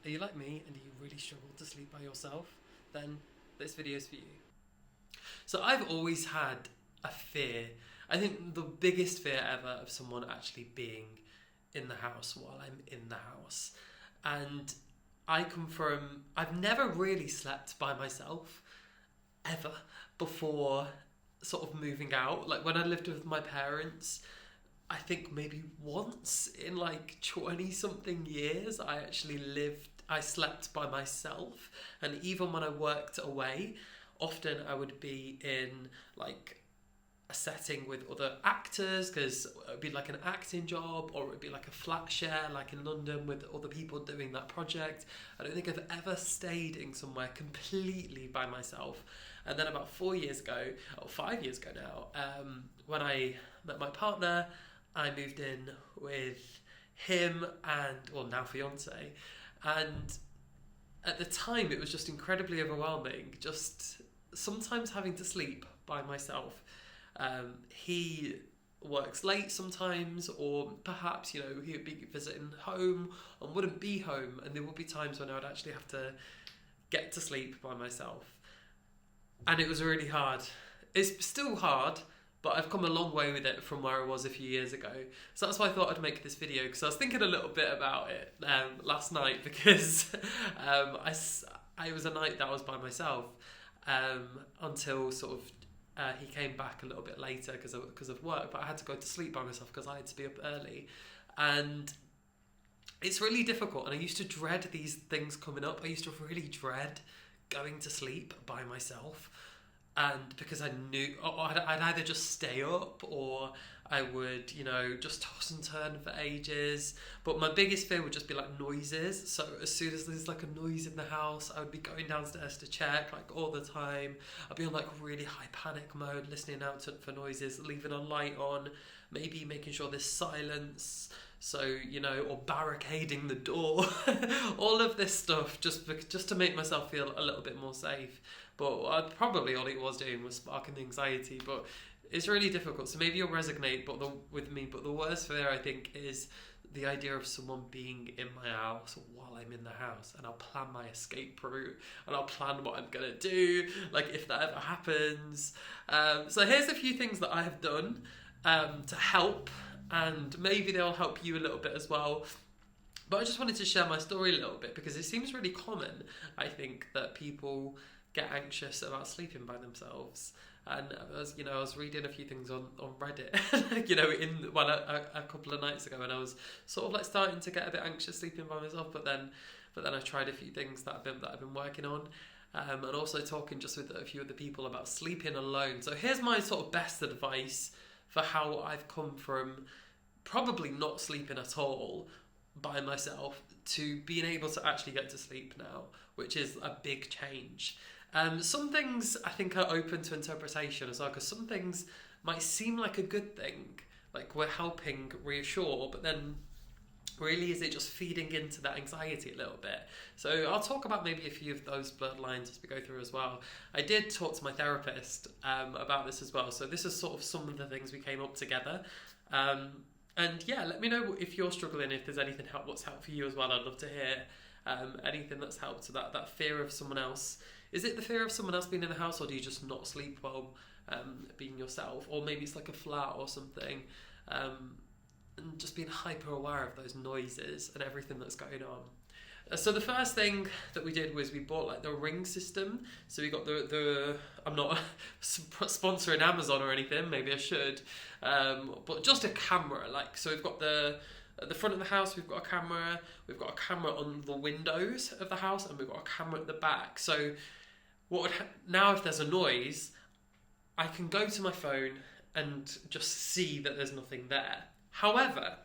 Are you like me and you really struggle to sleep by yourself? Then this video is for you. So I've always had a fear. I think the biggest fear ever of someone actually being in the house while I'm in the house. And I've never really slept by myself ever before sort of moving out. Like when I lived with my parents, I think maybe once in like 20 something years I slept by myself. And even when I worked away, often I would be in like a setting with other actors, because it would be like an acting job, or it would be like a flat share like in London with other people doing that project. I don't think I've ever stayed in somewhere completely by myself. And then about 4 years ago, or 5 years ago now, when I met my partner, I moved in with him and, well, now fiance. And at the time, it was just incredibly overwhelming, just sometimes having to sleep by myself. He works late sometimes, or perhaps, he would be visiting home and wouldn't be home. And there would be times when I would actually have to get to sleep by myself. And it was really hard. It's still hard, but I've come a long way with it from where I was a few years ago. So that's why I thought I'd make this video, because I was thinking a little bit about it last night, because I was a night that I was by myself until sort of he came back a little bit later because of work, but I had to go to sleep by myself because I had to be up early. And it's really difficult, and I used to dread these things coming up. I used to really dread going to sleep by myself, and because I knew I'd either just stay up, or I would, just toss and turn for ages. But my biggest fear would just be like noises. So as soon as there's like a noise in the house, I would be going downstairs to check like all the time. I'd be on like really high panic mode, listening out for noises, leaving a light on, maybe making sure there's silence. So, or barricading the door, all of this stuff just to make myself feel a little bit more safe. But probably all it was doing was sparking the anxiety. But it's really difficult. So maybe you'll resonate with me. But the worst fear, I think, is the idea of someone being in my house while I'm in the house. And I'll plan my escape route. And I'll plan what I'm going to do, like if that ever happens. So here's a few things that I have done to help. And maybe they'll help you a little bit as well. But I just wanted to share my story a little bit, because it seems really common, I think, that people get anxious about sleeping by themselves. And I was reading a few things on Reddit, a couple of nights ago, and I was sort of like starting to get a bit anxious sleeping by myself. But then I tried a few things that I've been working on, and also talking just with a few other people about sleeping alone. So here's my sort of best advice for how I've come from probably not sleeping at all by myself to being able to actually get to sleep now, which is a big change. Some things I think are open to interpretation as well, because some things might seem like a good thing, like we're helping reassure, but then really is it just feeding into that anxiety a little bit? So I'll talk about maybe a few of those blurred lines as we go through as well. I did talk to my therapist about this as well. So this is sort of some of the things we came up together. And yeah, let me know if you're struggling, if there's anything what's helped for you as well. I'd love to hear anything that's helped. So that fear of someone else. Is it the fear of someone else being in the house, or do you just not sleep well being yourself? Or maybe it's like a flat or something. And just being hyper aware of those noises and everything that's going on. So the first thing that we did was we bought like the Ring system. So we got the I'm not sponsoring Amazon or anything, maybe I should, but just a camera. So we've got at the front of the house, we've got a camera. We've got a camera on the windows of the house, and we've got a camera at the back. So now if there's a noise, I can go to my phone and just see that there's nothing there. However,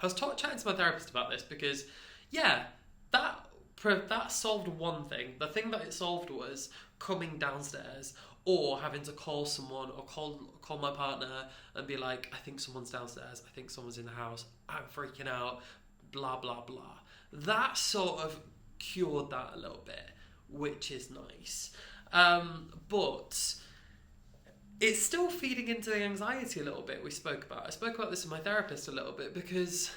I was chatting to my therapist about this, because, that solved one thing. The thing that it solved was coming downstairs, or having to call someone, or call my partner and be like, I think someone's downstairs, I think someone's in the house, I'm freaking out, blah, blah, blah. That sort of cured that a little bit, which is nice. But it's still feeding into the anxiety a little bit I spoke about this with my therapist a little bit, because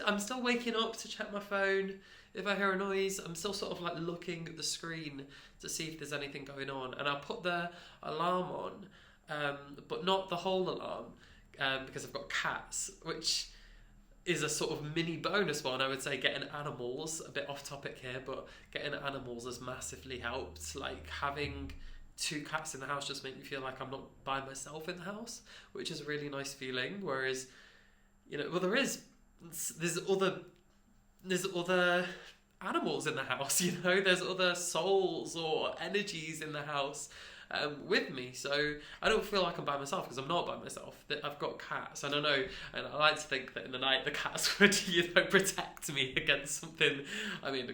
I'm still waking up to check my phone. if I hear a noise, I'm still sort of like looking at the screen to see if there's anything going on, and I'll put the alarm on, but not the whole alarm, because I've got cats, which is a sort of mini bonus one. I would say getting animals, a bit off topic here, but getting animals has massively helped. Like having 2 cats in the house just make me feel like I'm not by myself in the house, which is a really nice feeling. Whereas, well, there's other animals in the house, there's other souls or energies in the house with me, so I don't feel like I'm by myself, because I'm not by myself. I've got cats, and I know, and I like to think that in the night the cats would protect me against something. I mean,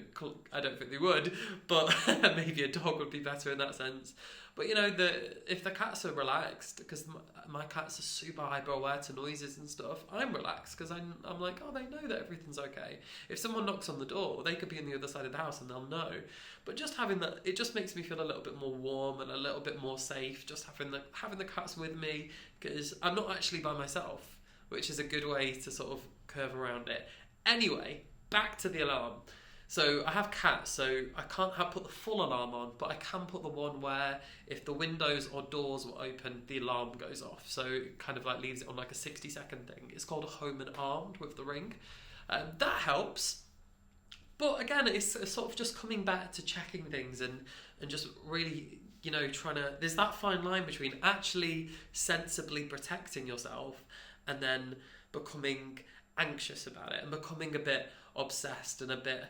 I don't think they would, but maybe a dog would be better in that sense. But if the cats are relaxed, because my cats are super hyper aware to noises and stuff, I'm relaxed because I'm like, oh, they know that everything's okay. If someone knocks on the door, they could be on the other side of the house and they'll know. But just having that, it just makes me feel a little bit more warm and a little bit more safe. Just having the cats with me, because I'm not actually by myself, which is a good way to sort of curve around it. Anyway, back to the alarm. So I have cats, so I can't put the full alarm on, but I can put the one where if the windows or doors were open, the alarm goes off. So it kind of like leaves it on like a 60-second thing. It's called a Home and Armed with the ring. That helps. But again, it's sort of just coming back to checking things and just really, trying to... There's that fine line between actually sensibly protecting yourself and then becoming anxious about it and becoming a bit obsessed and a bit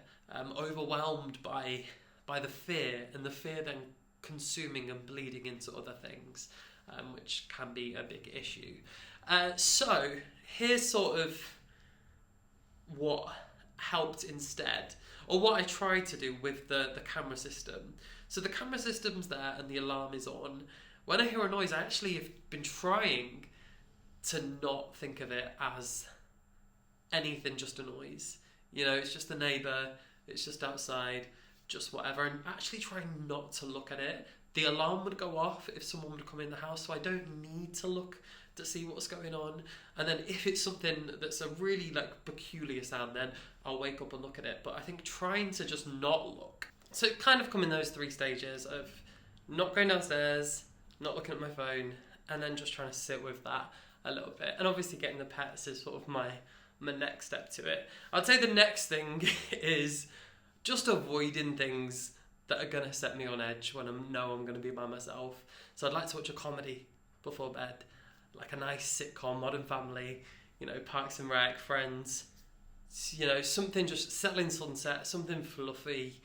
overwhelmed by the fear, and the fear then consuming and bleeding into other things, which can be a big issue. So here's sort of what helped instead, or what I tried to do with the camera system. So the camera system's there and the alarm is on. When I hear a noise, I actually have been trying to not think of it as anything, just a noise. It's just the neighbour, it's just outside, just whatever, and actually trying not to look at it. The alarm would go off if someone would come in the house, so I don't need to look to see what's going on. And then if it's something that's a really peculiar sound, then I'll wake up and look at it. But I think trying to just not look. So it kind of come in those 3 stages of not going downstairs, not looking at my phone, and then just trying to sit with that a little bit. And obviously getting the pets is sort of my next step to it. I'd say the next thing is just avoiding things that are going to set me on edge when I know I'm going to be by myself. So I'd like to watch a comedy before bed, like a nice sitcom, Modern Family, Parks and Rec, Friends, something just Settling Sunset, something fluffy.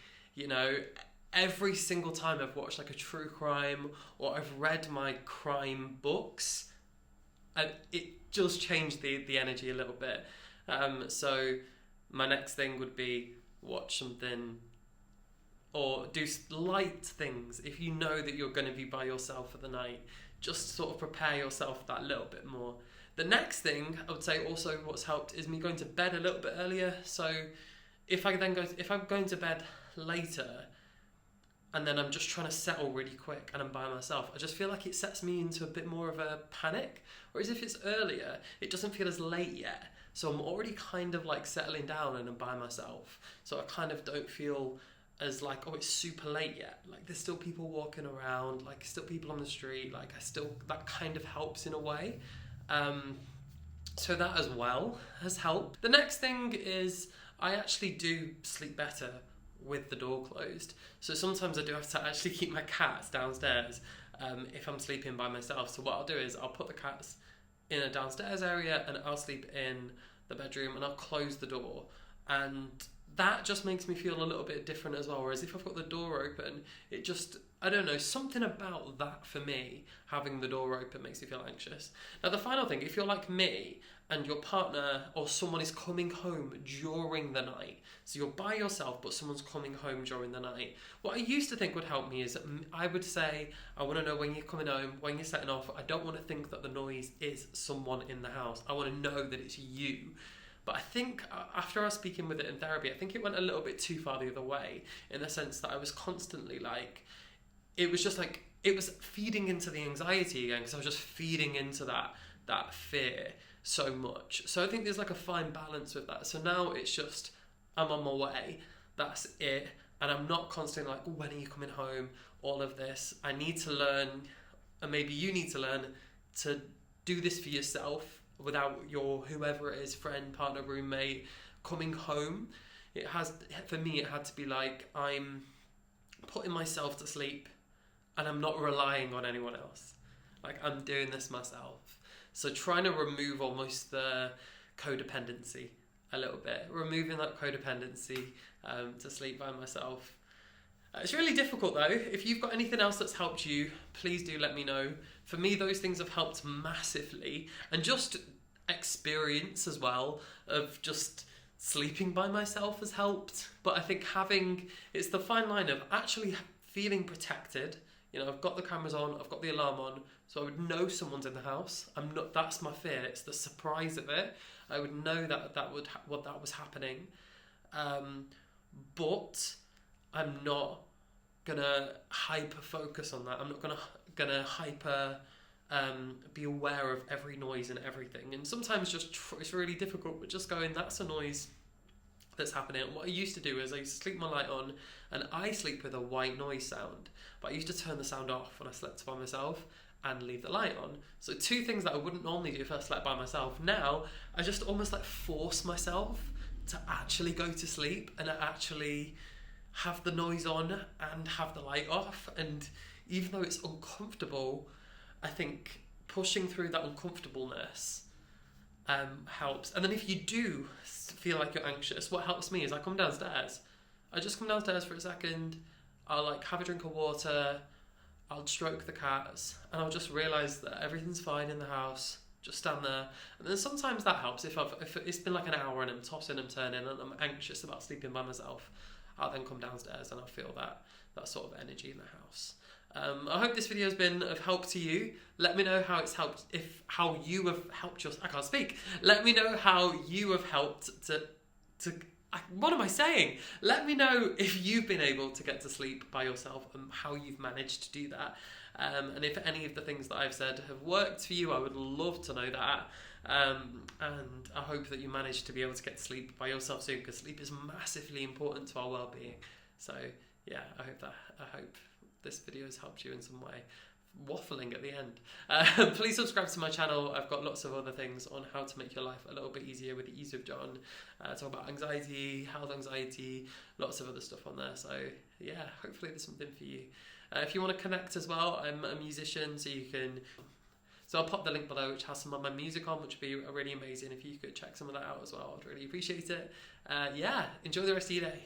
Every single time I've watched like a true crime or I've read my crime books, and it just changed the energy a little bit. So my next thing would be watch something or do light things. If you know that you're going to be by yourself for the night, just sort of prepare yourself that little bit more. The next thing I would say also what's helped is me going to bed a little bit earlier. So if I'm going to bed later and then I'm just trying to settle really quick and I'm by myself, I just feel like it sets me into a bit more of a panic. Whereas if it's earlier, it doesn't feel as late yet. So I'm already kind of settling down and I'm by myself. So I kind of don't feel as it's super late yet. There's still people walking around, still people on the street. That kind of helps in a way. So that as well has helped. The next thing is I actually do sleep better with the door closed. So sometimes I do have to actually keep my cats downstairs if I'm sleeping by myself. So what I'll do is I'll put the cats in a downstairs area and I'll sleep in the bedroom and I'll close the door. And that just makes me feel a little bit different as well. Whereas if I've got the door open, it just, I don't know, something about that for me, having the door open makes me feel anxious. Now the final thing, if you're like me and your partner or someone is coming home during the night, so you're by yourself but someone's coming home during the night, what I used to think would help me is I would say, I want to know when you're coming home, when you're setting off. I don't want to think that the noise is someone in the house. I want to know that it's you. But I think after I was speaking with it in therapy, I think it went a little bit too far the other way, in the sense that I was constantly it was feeding into the anxiety again, because I was just feeding into that fear so much. So I think there's a fine balance with that. So now it's just, I'm on my way. that's it. And I'm not constantly like, when are you coming home? All of this. I need to learn, and maybe you need to learn, to do this for yourself without your whoever it is, friend, partner, roommate, coming home. For me, it had to be like, I'm putting myself to sleep and I'm not relying on anyone else. Like, I'm doing this myself. So trying to remove almost the codependency a little bit, removing that codependency to sleep by myself. It's really difficult though. If you've got anything else that's helped you, please do let me know. For me, those things have helped massively, and just experience as well of just sleeping by myself has helped. But I think it's the fine line of actually feeling protected. You know, I've got the cameras on, I've got the alarm on, so I would know someone's in the house. That's my fear. It's the surprise of it. I would know what that was happening. But I'm not gonna hyper focus on that. I'm not gonna hyper be aware of every noise and everything. And sometimes it's really difficult, but just going, that's a noise that's happening. And what I used to do is I used to sleep my light on, and I sleep with a white noise sound, but I used to turn the sound off when I slept by myself and leave the light on. So two things that I wouldn't normally do if I slept by myself. Now I just almost like force myself to actually go to sleep and actually have the noise on and have the light off. And even though it's uncomfortable, I think pushing through that uncomfortableness helps. And then if you do feel like you're anxious, what helps me is I come downstairs. I just come downstairs for a second, I'll like have a drink of water, I'll stroke the cats, and I'll just realise that everything's fine in the house. Just stand there. And then sometimes that helps. If it's been like an hour and I'm tossing and turning and I'm anxious about sleeping by myself, I'll then come downstairs and I'll feel that sort of energy in the house. I hope this video has been of help to you. Let me know how it's helped, how you have helped I can't speak. Let me know how you have helped what am I saying? Let me know if you've been able to get to sleep by yourself and how you've managed to do that. And if any of the things that I've said have worked for you, I would love to know that. And I hope that you manage to be able to get to sleep by yourself soon, because sleep is massively important to our well-being. So yeah, I hope this video has helped you in some way. Waffling at the end. Please subscribe to my channel. I've got lots of other things on how to make your life a little bit easier with the Ease of John. Talk about anxiety, health anxiety, lots of other stuff on there. So yeah, hopefully there's something for you. If you want to connect as well, I'm a musician, so I'll pop the link below, which has some of my music on, which would be really amazing if you could check some of that out as well. I'd really appreciate it. Yeah, enjoy the rest of your day.